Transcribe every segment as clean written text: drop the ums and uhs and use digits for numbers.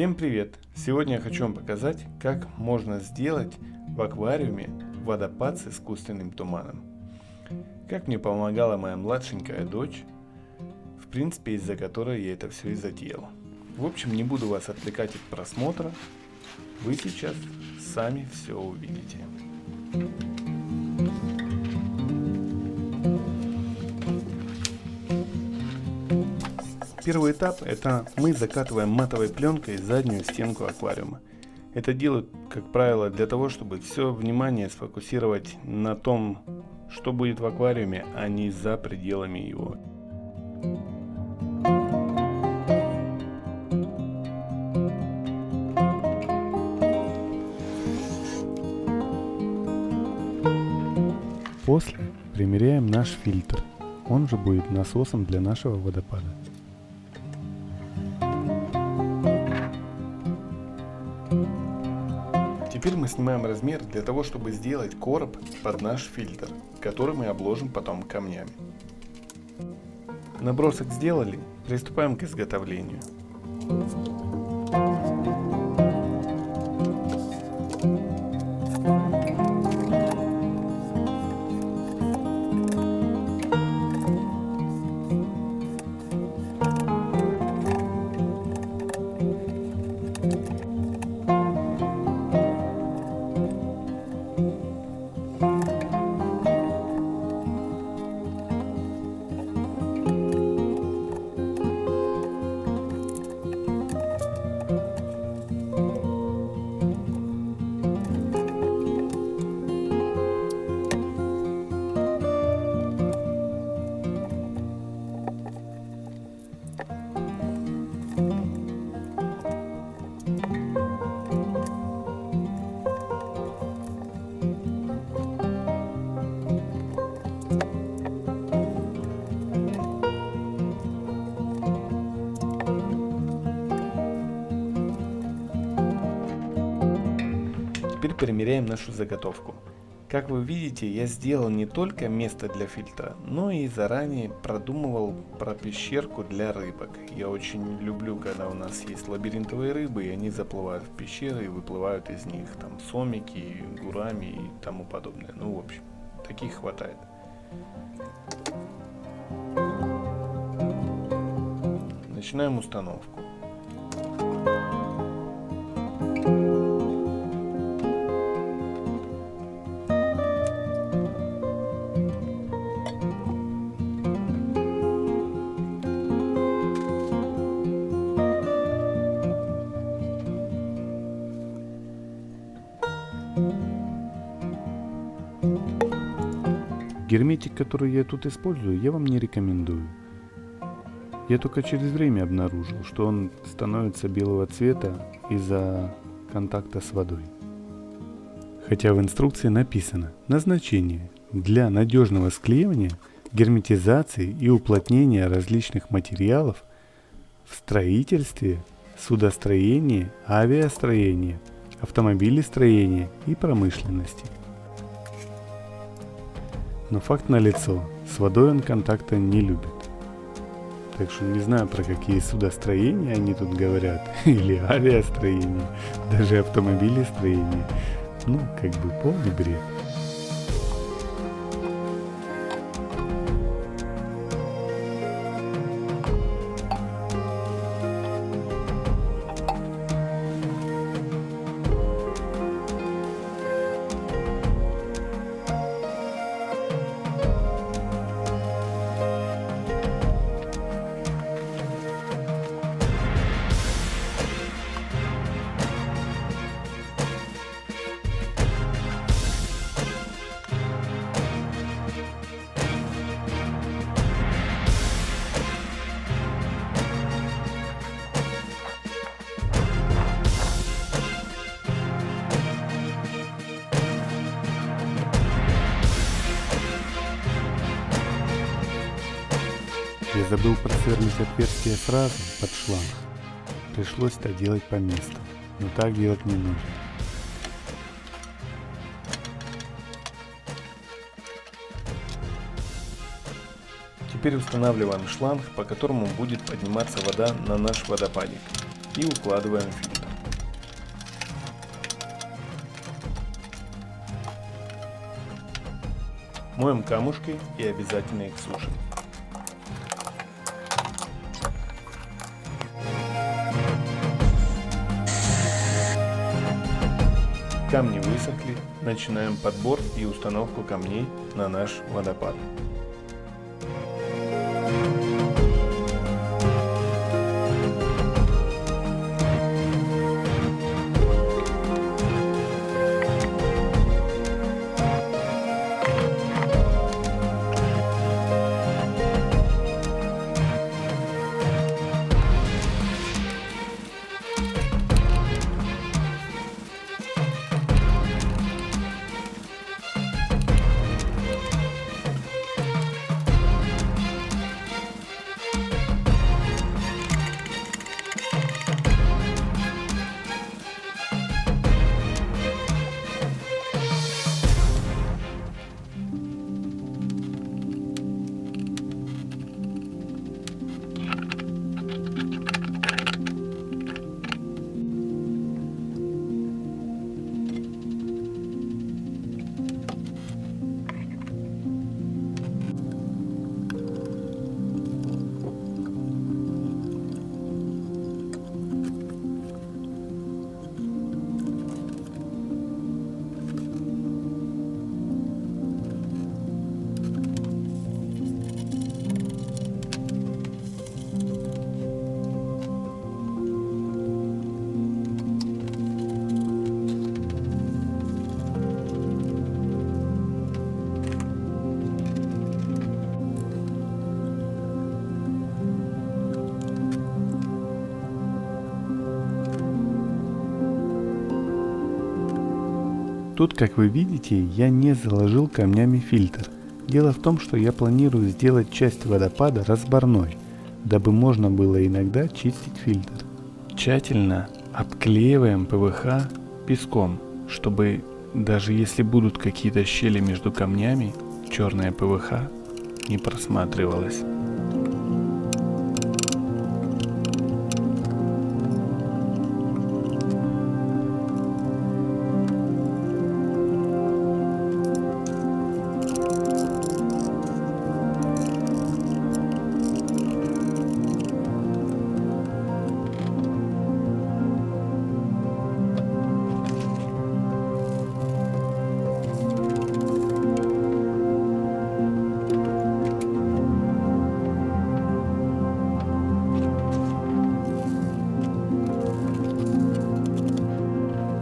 Всем привет! Сегодня я хочу вам показать, как можно сделать в аквариуме водопад с искусственным туманом. Как мне помогала моя младшенькая дочь, в принципе из-за которой я это все и затеял. В общем, не буду вас отвлекать от просмотра, вы сейчас сами все увидите. Первый этап — это мы закатываем матовой пленкой заднюю стенку аквариума. Это делают, как правило, для того, чтобы все внимание сфокусировать на том, что будет в аквариуме, а не за пределами его. После примеряем наш фильтр, он же будет насосом для нашего водопада. Теперь мы снимаем размер для того, чтобы сделать короб под наш фильтр, который мы обложим потом камнями. Набросок сделали, приступаем к изготовлению. Теперь примеряем нашу заготовку. Как вы видите, я сделал не только место для фильтра, но и заранее продумывал про пещерку для рыбок. Я очень люблю, когда у нас есть лабиринтовые рыбы, и они заплывают в пещеры и выплывают из них там сомики, гурами и тому подобное. Ну, в общем, таких хватает. Начинаем установку. Герметик, который я тут использую, я вам не рекомендую. Я только через время обнаружил, что он становится белого цвета из-за контакта с водой. Хотя в инструкции написано: назначение для надежного склеивания, герметизации и уплотнения различных материалов в строительстве, судостроении, авиастроении, автомобилестроении и промышленности. Но факт налицо, с водой он контакта не любит. Так что не знаю, про какие судостроения они тут говорят, или авиастроение, даже автомобилестроение. Ну, как бы полный бред. Я забыл просверлить отверстие сразу под шланг. Пришлось это делать по месту, но так делать не нужно. Теперь устанавливаем шланг, по которому будет подниматься вода на наш водопадик, и укладываем фильтр. Моем камушки и обязательно их сушим. Камни высохли, начинаем подбор и установку камней на наш водопад. Тут, как вы видите, я не заложил камнями фильтр. Дело в том, что я планирую сделать часть водопада разборной, дабы можно было иногда чистить фильтр. Тщательно обклеиваем ПВХ песком, чтобы даже если будут какие-то щели между камнями, черная ПВХ не просматривалась.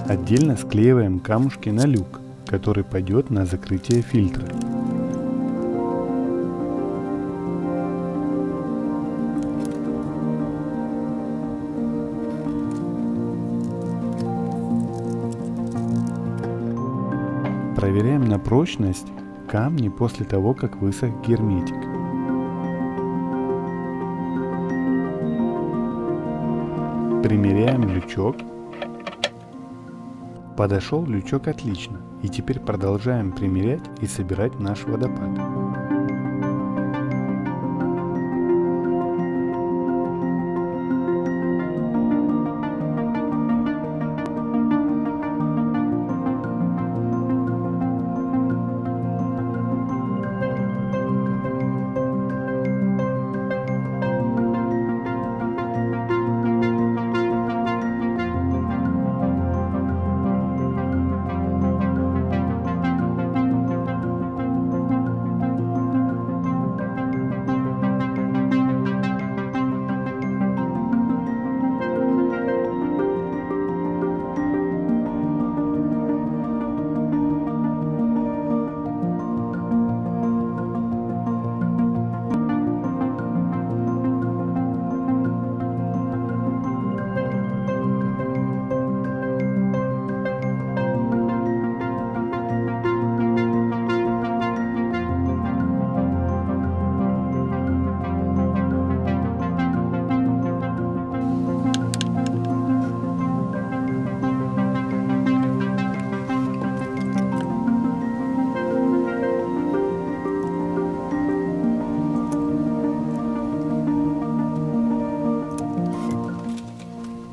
Отдельно склеиваем камушки на люк, который пойдет на закрытие фильтра. Проверяем на прочность камни после того, как высох герметик. Примеряем лючок. Подошел лючок отлично, и теперь продолжаем примерять и собирать наш водопад.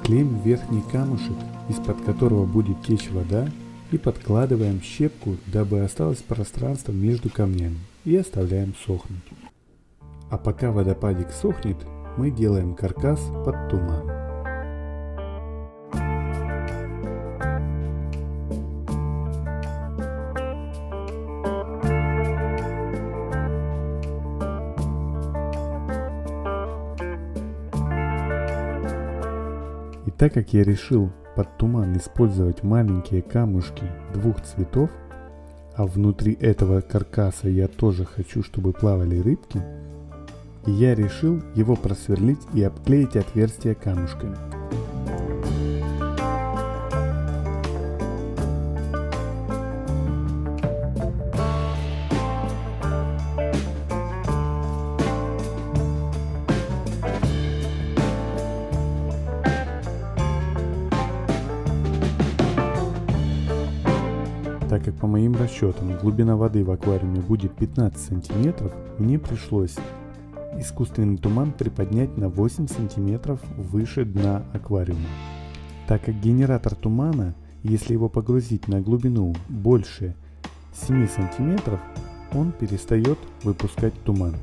Клеим верхний камушек, из-под которого будет течь вода, и подкладываем щепку, дабы осталось пространство между камнями, и оставляем сохнуть. А пока водопадик сохнет, мы делаем каркас под туман. И так как я решил под туман использовать маленькие камушки двух цветов, а внутри этого каркаса я тоже хочу, чтобы плавали рыбки, я решил его просверлить и обклеить отверстия камушками. Так как по моим расчетам глубина воды в аквариуме будет 15 сантиметров, мне пришлось искусственный туман приподнять на 8 сантиметров выше дна аквариума. Так как генератор тумана, если его погрузить на глубину больше 7 сантиметров, он перестает выпускать туман.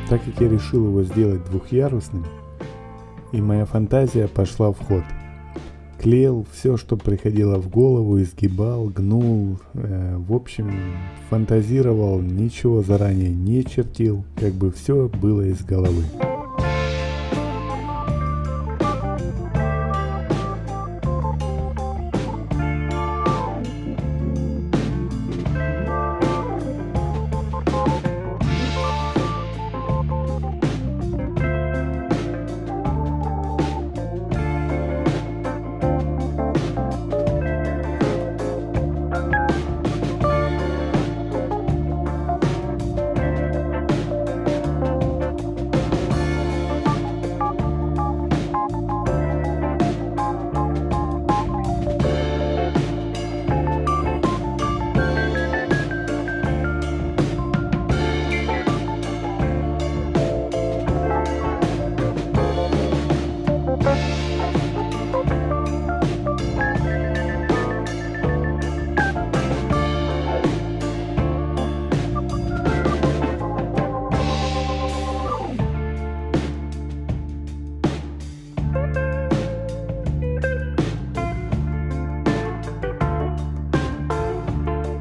Так как я решил его сделать двухъярусным, и моя фантазия пошла в ход. Клеил все, что приходило в голову, изгибал, гнул, в общем, фантазировал, ничего заранее не чертил, как бы все было из головы.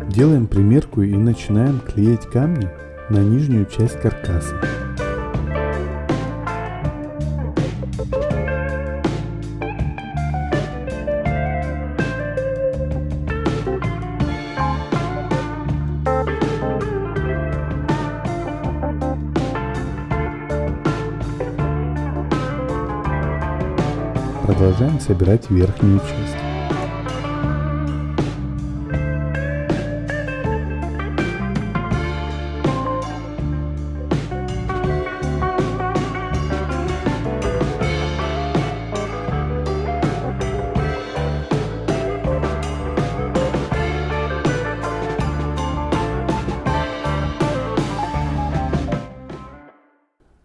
Делаем примерку и начинаем клеить камни на нижнюю часть каркаса. Продолжаем собирать верхнюю часть.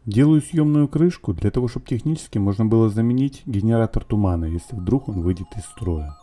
Делаю съемную крышку для того, чтобы технически можно было заменить генератор тумана, если вдруг он выйдет из строя.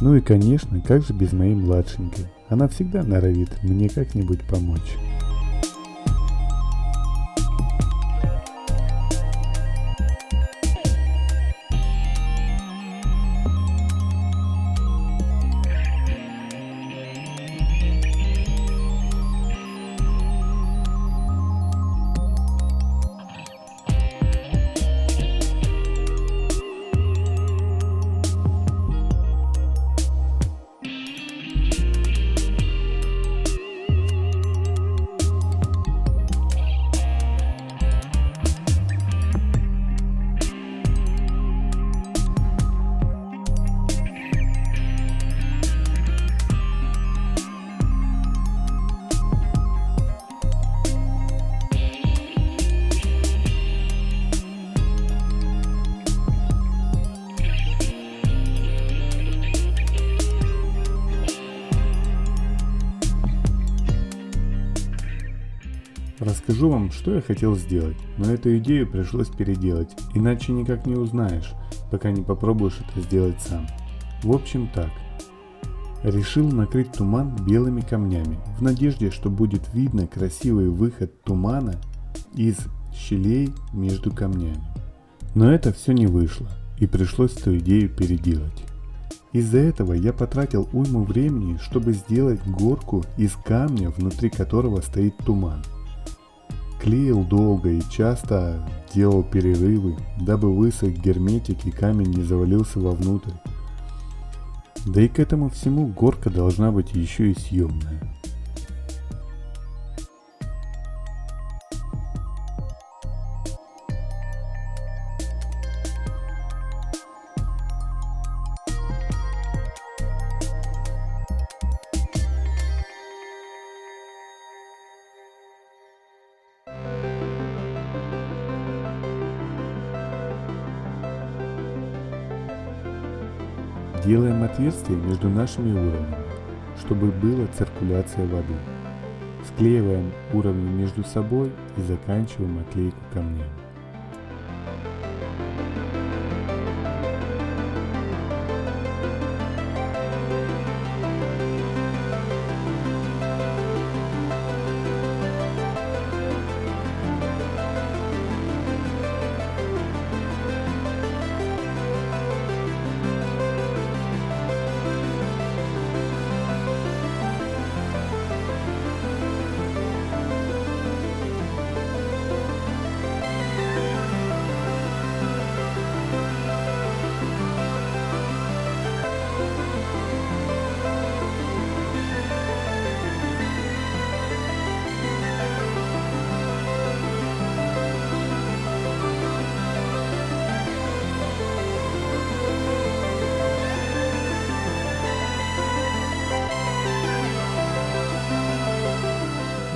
Ну и конечно, как же без моей младшенькой. Она всегда норовит мне как-нибудь помочь. Расскажу вам, что я хотел сделать, но эту идею пришлось переделать, иначе никак не узнаешь, пока не попробуешь это сделать сам. В общем так. Решил накрыть туман белыми камнями, в надежде, что будет видно красивый выход тумана из щелей между камнями. Но это все не вышло, и пришлось эту идею переделать. Из-за этого я потратил уйму времени, чтобы сделать горку из камня, внутри которого стоит туман. Клеил долго и часто делал перерывы, дабы высох герметик и камень не завалился вовнутрь. Да и к этому всему горка должна быть еще и съемная. Делаем отверстие между нашими уровнями, чтобы была циркуляция воды. Склеиваем уровни между собой и заканчиваем оклейку камнями.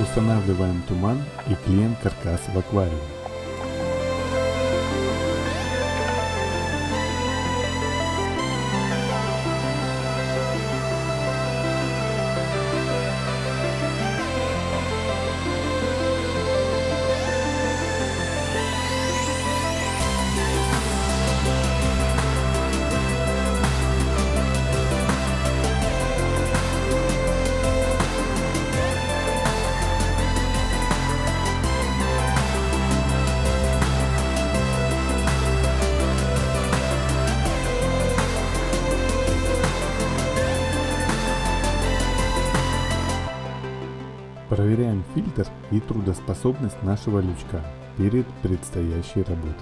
Устанавливаем туман и клеим каркас в аквариум. Проверяем фильтр и трудоспособность нашего лючка перед предстоящей работой.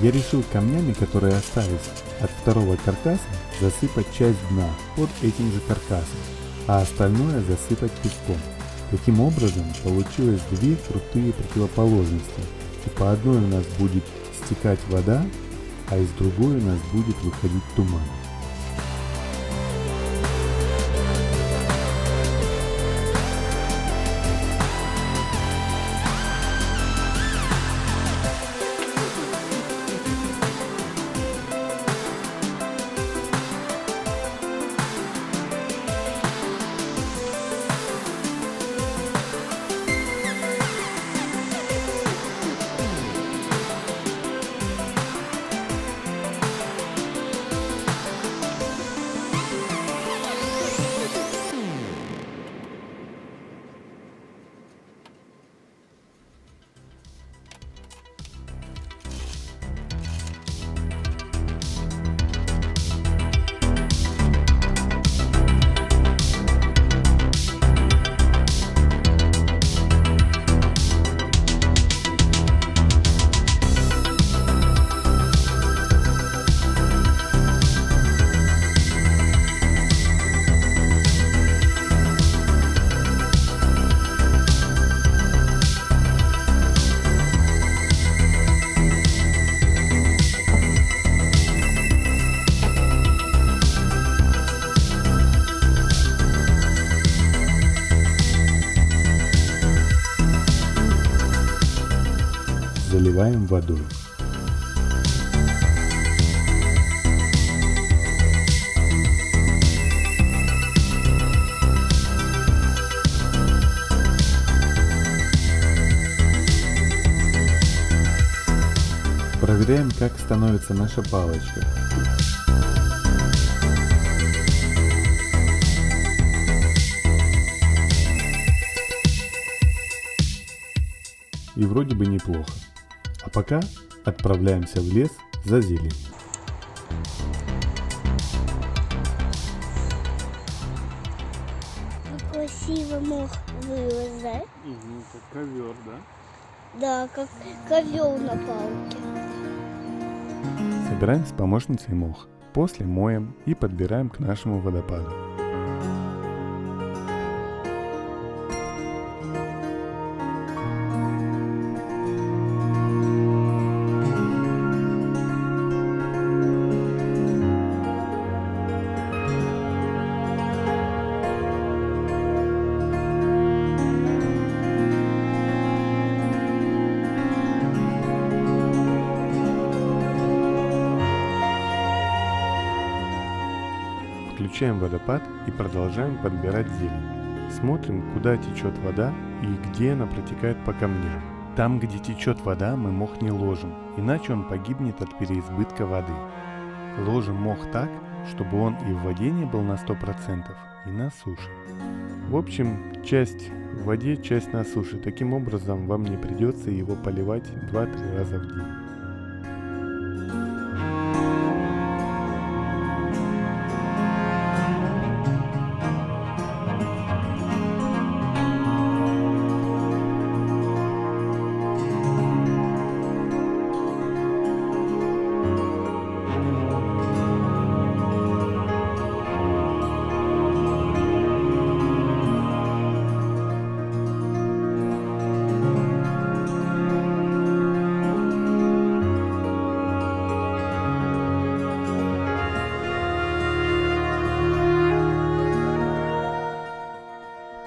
Я решил камнями, которые остались от второго каркаса, засыпать часть дна под этим же каркасом, а остальное засыпать песком. Таким образом получилось две крутые противоположности, и по одной у нас будет стекать вода, а из другой у нас будет выходить туман. Заливаем водой. Проверяем, как становится наша палочка. И вроде бы неплохо. А пока отправляемся в лес за зеленью. Красиво мох вырос, да? Как ковер, да? Да, как ковер на палке. Собираем с помощницей мох. После моем и подбираем к нашему водопаду. Включаем водопад и продолжаем подбирать зелень. Смотрим, куда течет вода и где она протекает по камням. Там, где течет вода, мы мох не ложим, иначе он погибнет от переизбытка воды. Ложим мох так, чтобы он и в воде не был на 100%, и на суше. В общем, часть в воде, часть на суше. Таким образом, вам не придется его поливать 2-3 раза в день.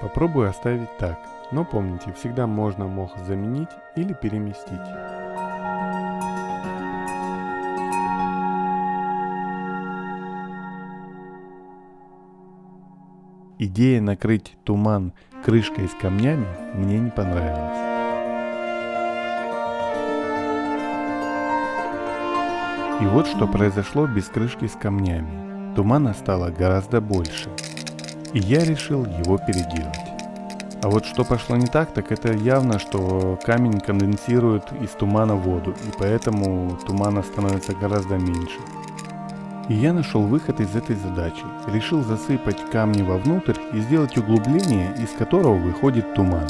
Попробую оставить так, но помните, всегда можно мох заменить или переместить. Идея накрыть туман крышкой с камнями мне не понравилась. И вот что произошло без крышки с камнями. Тумана стало гораздо больше. И я решил его переделать. А вот что пошло не так, так это явно, что камень конденсирует из тумана воду, и поэтому тумана становится гораздо меньше. И я нашел выход из этой задачи. Решил засыпать камни вовнутрь и сделать углубление, из которого выходит туман.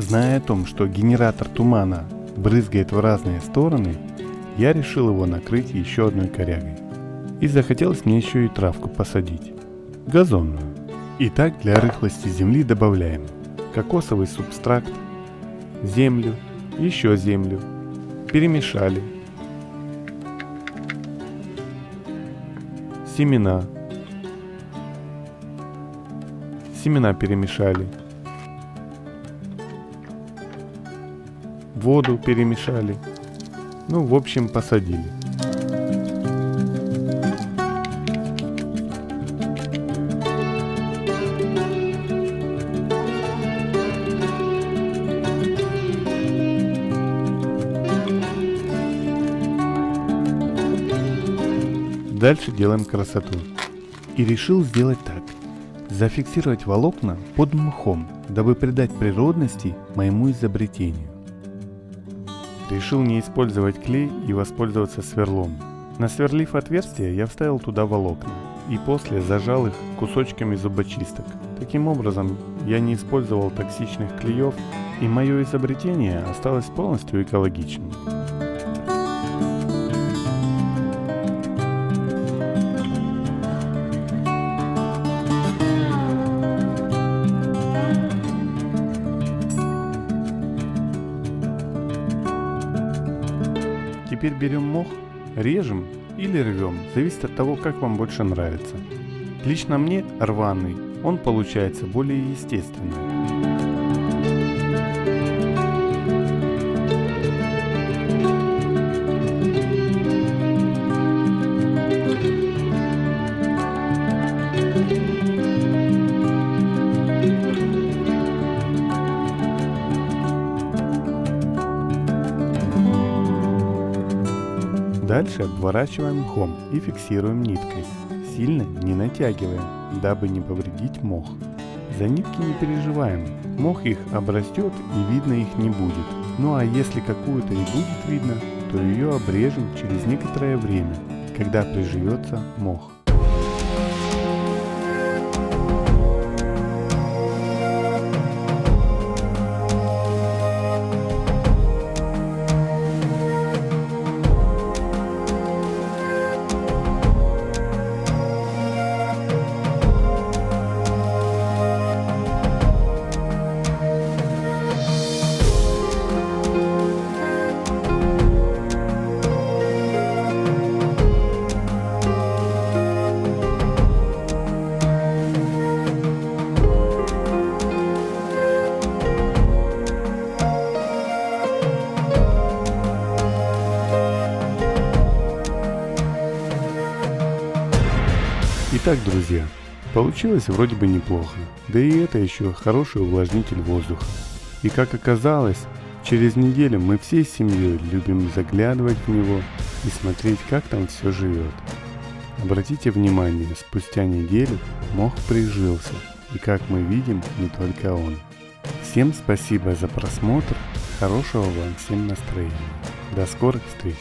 Зная о том, что генератор тумана брызгает в разные стороны, я решил его накрыть еще одной корягой. И захотелось мне еще и травку посадить. Газонную. Итак, для рыхлости земли добавляем кокосовый субстракт, землю, еще землю. Перемешали. Семена. Семена перемешали. Воду перемешали. Ну, в общем, посадили. Дальше делаем красоту. И решил сделать так. Зафиксировать волокна под мхом, дабы придать природности моему изобретению. Решил не использовать клей и воспользоваться сверлом. Насверлив отверстие, я вставил туда волокна и после зажал их кусочками зубочисток. Таким образом, я не использовал токсичных клеев, и мое изобретение осталось полностью экологичным. Теперь берем мох, режем или рвем, зависит от того, как вам больше нравится. Лично мне рваный, он получается более естественный. Дальше обворачиваем мхом и фиксируем ниткой. Сильно не натягиваем, дабы не повредить мох. За нитки не переживаем, мох их обрастет и видно их не будет. Ну а если какую-то и будет видно, то ее обрежем через некоторое время, когда приживется мох. Итак, друзья, получилось вроде бы неплохо, да и это еще хороший увлажнитель воздуха. И как оказалось, через неделю мы всей семьей любим заглядывать в него и смотреть, как там все живет. Обратите внимание, спустя неделю мох прижился, и как мы видим, не только он. Всем спасибо за просмотр, хорошего вам всем настроения. До скорых встреч!